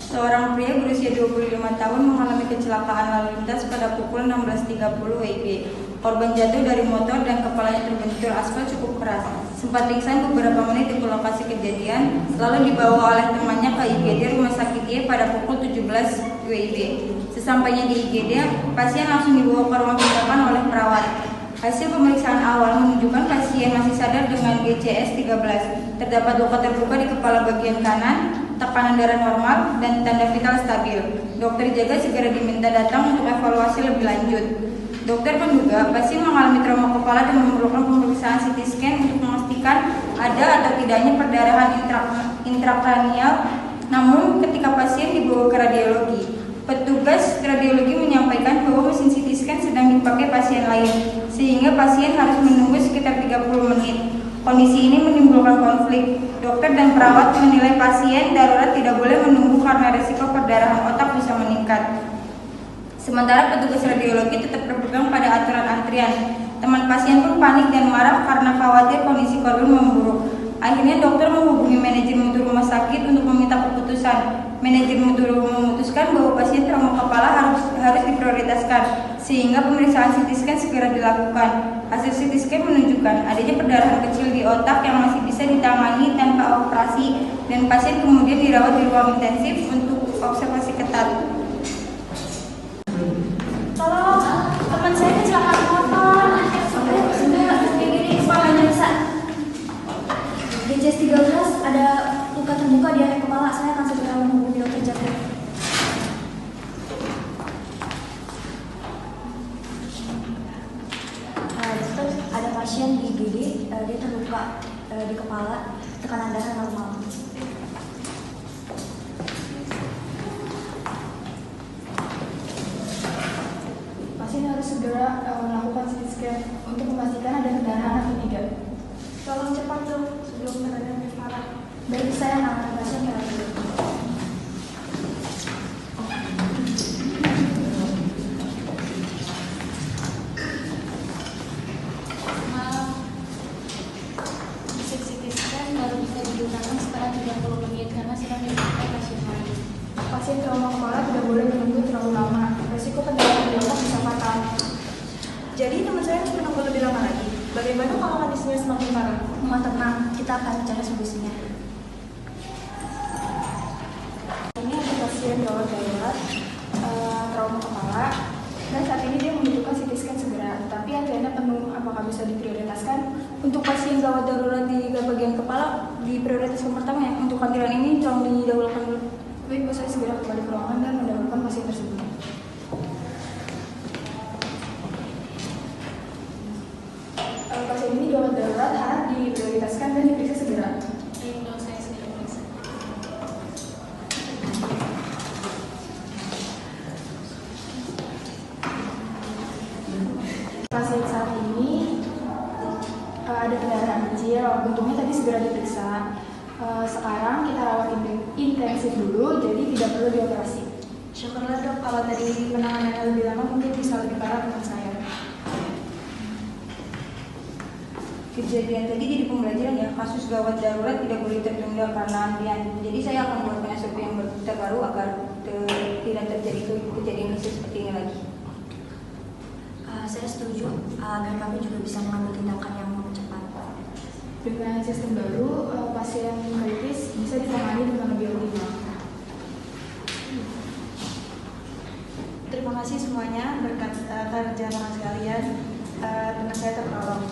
Seorang pria berusia 25 tahun mengalami kecelakaan lalu lintas pada pukul 16.30 WIB. Korban jatuh dari motor dan kepalanya terbentur aspal cukup keras. Sempat pingsan beberapa menit di lokasi kejadian, lalu dibawa oleh temannya ke IGD Rumah Sakit Y pada pukul 17 WIB. Sesampainya di IGD, pasien langsung dibawa ke ruang tindakan oleh perawat. Hasil pemeriksaan awal menunjukkan pasien masih sadar dengan GCS 13. Terdapat luka terbuka di kepala bagian kanan, tekanan darah normal, dan tanda vital stabil. Dokter jaga segera diminta datang untuk evaluasi lebih lanjut. Dokter menduga pasien mengalami trauma kepala dan memerlukan pemeriksaan CT scan untuk memastikan ada atau tidaknya perdarahan intrakranial. Namun ketika pasien dibawa ke radiologi, petugas radiologi menyampaikan bahwa mesin CT scan sedang dipakai pasien lain, sehingga pasien harus menunggu sekitar 30 menit. Kondisi ini menimbulkan konflik. Dokter dan perawat menilai pasien darurat tidak boleh menunggu karena risiko perdarahan otak bisa meningkat. Sementara petugas radiologi tetap berpegang pada aturan antrian. Teman pasien pun panik dan marah karena khawatir kondisi korban memburuk. Akhirnya dokter menghubungi manajemen rumah sakit untuk meminta keputusan. Manajemen memutuskan bahwa pasien trauma kepala harus diprioritaskan, sehingga pemeriksaan CT scan segera dilakukan. Hasil CT scan menunjukkan adanya perdarahan kecil di otak yang masih bisa ditangani tanpa operasi, dan pasien kemudian dirawat di ruang intensif untuk observasi ketat. Tolong, teman saya kecelakaan motor. Ini kepalanya rusak. GCS 13 ada luka terbuka di area kepala. Saya akan segera menghubungi dokter jaga. Dokter, ada pasien di IGD, dia terluka di kepala, tekanan darah normal. Pasien harus segera melakukan CT scan untuk memastikan ada perdarahan atau tidak. Tolong cepat dong, sebelum keadaan parah. Baik, saya menangani pasien ke radiologi. Maaf, mesin CT scan baru bisa digunakan setelah 30 menit karena sedang dipakai pasien lain. Pasien trauma kepala tidak boleh menunggu terlalu lama. Risiko perdarahan di otak bisa fatal. Jadi teman saya harus menunggu lebih lama lagi. Bagaimana kalau kondisinya semakin parah? Mohon tenang, kita akan bicara solusinya. Ini ada pasien gawat darurat trauma kepala, dan saat ini dia membutuhkan CT scan segera. Tapi antriannya penuh. Apakah bisa diprioritaskan? Untuk pasien gawat darurat di bagian kepala, diprioritaskan pertama ya. Untuk antrian ini tolong didahulukan dulu. Baik, saya segera kembali ke ruangan dan mendahulukan pasien tersebut. Pasien ini gawat darurat, harap diprioritaskan dan diperiksa segera. Ini dong, saya segera periksa. Pasien saat ini ada perdarahan kecil, untungnya tadi segera diperiksa. Sekarang kita rawat intensif dulu, jadi tidak perlu dioperasi. Syukurlah dok, kalau tadi penanganannya lebih lama mungkin bisa lebih parah teman saya. Kejadian tadi jadi pembelajaran ya, kasus gawat darurat tidak boleh tertunda karena antrian. Jadi saya akan buatkan SOP yang terbaru agar tidak terjadi kejadian seperti ini lagi. Saya setuju agar kami juga bisa mengambil tindakan yang cepat. Dengan sistem baru, pasien kritis bisa ditangani dengan lebih optimal. Terima kasih semuanya, berkat kerja teman sekalian, teman saya tertolong.